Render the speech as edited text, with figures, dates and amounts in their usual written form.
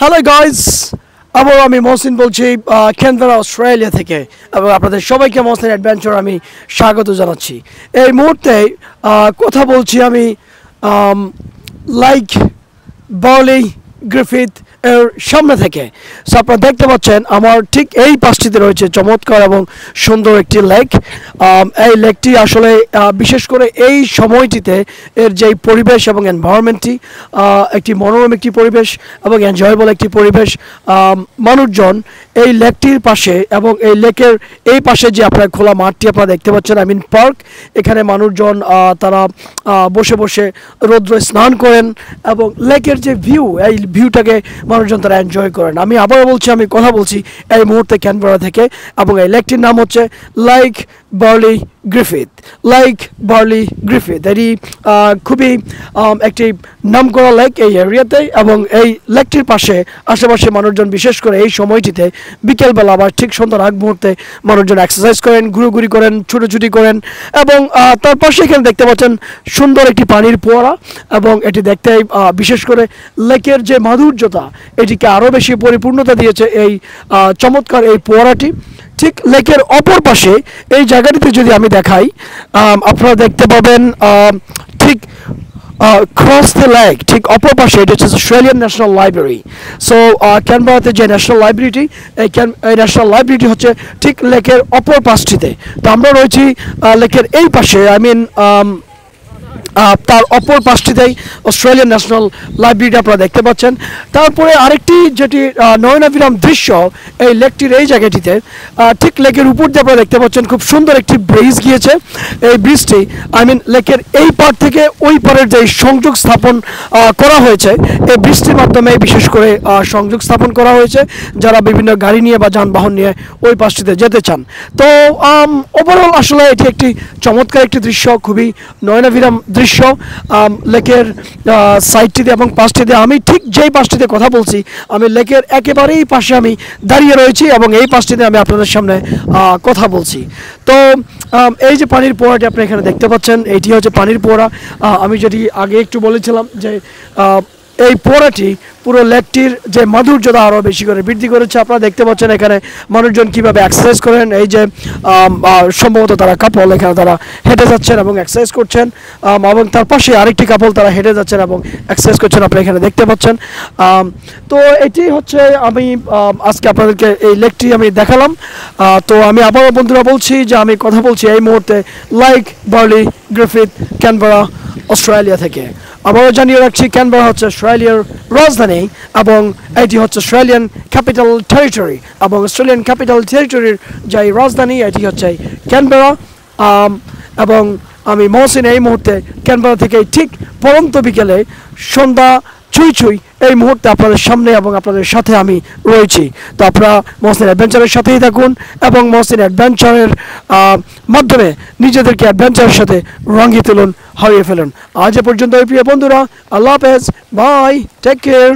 Hello guys, আবার আমি মহসিন বলছি ক্যানবেরা অস্ট্রেলিয়া থেকে এবং আপনাদের সবাইকে মহসিন অ্যাডভেঞ্চার আমি স্বাগত জানাচ্ছি। এই মুহূর্তে কথা বলছি আমি লাইক বার্লি গ্রিফিথ এর সামনে থেকে। সো আপনারা দেখতে পাচ্ছেন আমার ঠিক এই পাশটিতে রয়েছে চমৎকার এবং সুন্দর একটি লেক। এই লেকটি আসলে বিশেষ করে এই সময়টিতে এর যেই পরিবেশ এবং এনভায়রনমেন্টটি একটি মনোরম একটি পরিবেশ এবং এনজয়েবল একটি পরিবেশ। মানুষজন এই লেকটির পাশে এবং এই লেকের এই পাশে যে আপনার খোলা মাঠটি আপনারা দেখতে পাচ্ছেন, আই মিন পার্ক, এখানে মানুষজন তারা বসে বসে রৌদ্রে স্নান করেন এবং লেকের যে ভিউ, এই ভিউটাকে মানুষজন তারা এনজয় করেন। আমি আবারও বলছি, আমি কথা বলছি এই মুহূর্তে ক্যানবেরা থেকে এবং এই লেকটির নাম হচ্ছে like barley Griffith. Like barley Griffith এটি খুবই একটি নামকরা লেক এই এরিয়াতে এবং এই লেকটির পাশে আশেপাশে মানুষজন বিশেষ করে এই সময়টিতে বিকেলবেলা আবার ঠিক সন্ধ্যার আগ মুহূর্তে মানুষজন এক্সারসাইজ করেন, ঘুরোঘুরি করেন, ছুটোছুটি করেন এবং তার পাশে এখানে দেখতে পাচ্ছেন সুন্দর একটি পানির ফোয়ারা এবং এটি দেখতে বিশেষ করে লেকের যে মাধুর্যতা এটিকে আরও বেশি পরিপূর্ণতা দিয়েছে এই চমৎকার এই ফোয়ারাটি। ঠিক লেকের অপর পাশে এই জায়গাটিতে যদি আমি দেখাই, আপনারা দেখতে পাবেন ঠিক ক্রস দ্য লেক ঠিক অপর পাশে এটা হচ্ছে অস্ট্রেলিয়ান ন্যাশনাল লাইব্রেরি। সো ক্যানবেরাতে যে ন্যাশনাল লাইব্রেরিটি, এই ন্যাশনাল লাইব্রেরিটি হচ্ছে ঠিক লেকের অপর পাশটিতে। তো আমরা রয়েছি লেকের এই পাশে, আই মিন তার অপর পাশটিতেই অস্ট্রেলিয়ান ন্যাশনাল লাইব্রেরিটা আপনারা দেখতে পাচ্ছেন। তারপরে আরেকটি যেটি নয়নাভিরাম দৃশ্য এই লেকটির এই জায়গাটিতে, ঠিক লেকের উপর দিয়ে আপনারা দেখতে পাচ্ছেন খুব সুন্দর একটি ব্রিজ গিয়েছে। এই ব্রিজটি আই মিন লেকের এই পার থেকে ওই পারের যে সংযোগ স্থাপন করা হয়েছে, এই ব্রিজটির মাধ্যমে বিশেষ করে সংযোগ স্থাপন করা হয়েছে যারা বিভিন্ন গাড়ি নিয়ে বা যানবাহন নিয়ে ওই পাশটিতে যেতে চান। তো ওভারঅল আসলে এটি একটি চমৎকার একটি দৃশ্য, খুবই নয়নাভিরাম দৃশ্য লেকের সাইডটিতে এবং পাশটিতে। আমি ঠিক যেই পাশটিতে কথা বলছি, আমি লেকের একেবারেই পাশে আমি দাঁড়িয়ে রয়েছি এবং এই পাশটিতে আমি আপনাদের সামনে কথা বলছি। তো এই যে পানির পোয়ারাটি আপনি এখানে দেখতে পাচ্ছেন, এটি হচ্ছে পানির পোয়ারা। আমি যেটি আগে একটু বলেছিলাম যে এই পোয়ারাটি পুরো লেকটির যে মাধুর্যতা আরও বেশি করে বৃদ্ধি করেছে। আপনারা দেখতে পাচ্ছেন এখানে মানুষজন কীভাবে এক্সারসাইজ করেন। এই যে সম্ভবত তারা কাপল এখানে তারা হেঁটে যাচ্ছেন এবং এক্সারসাইজ করছেন এবং তার পাশে আরেকটি কাপল তারা হেঁটে যাচ্ছেন এবং এক্সারসাইজ করছেন, আপনি এখানে দেখতে পাচ্ছেন। তো এটি হচ্ছে আমি আজকে আপনাদেরকে এই লেকটি আমি দেখালাম। তো আমি আবারও বন্ধুরা বলছি যে আমি কথা বলছি এই মুহূর্তে like barley Griffith Canberra Australia থেকে। আবারও জানিয়ে রাখছি, ক্যানবেরা হচ্ছে অস্ট্রেলিয়ার রাজধানী এবং এটি হচ্ছে অস্ট্রেলিয়ান ক্যাপিটাল টেরিটরি এবং অস্ট্রেলিয়ান ক্যাপিটাল টেরিটরির যে রাজধানী এটি হচ্ছে ক্যানবেরা। এবং আমি মহসিন এই মুহূর্তে ক্যানবেরা থেকে ঠিক পরন্ত বিকেলে সন্ধ্যা ছুঁই ছুঁই এই মুহূর্তে আপনাদের সামনে এবং আপনাদের সাথে আমি রয়েছি। তো আপনারা মহসিন অ্যাডভেঞ্চারের সাথেই থাকুন এবং মহসিন অ্যাডভেঞ্চারের মাধ্যমে নিজেদেরকে অ্যাডভেঞ্চারের সাথে রঙিয়ে তুলুন, হারিয়ে ফেলুন। আজ এ পর্যন্ত প্রিয় বন্ধুরা, আল্লাহ হাফেজ, বাই, টেক কেয়ার।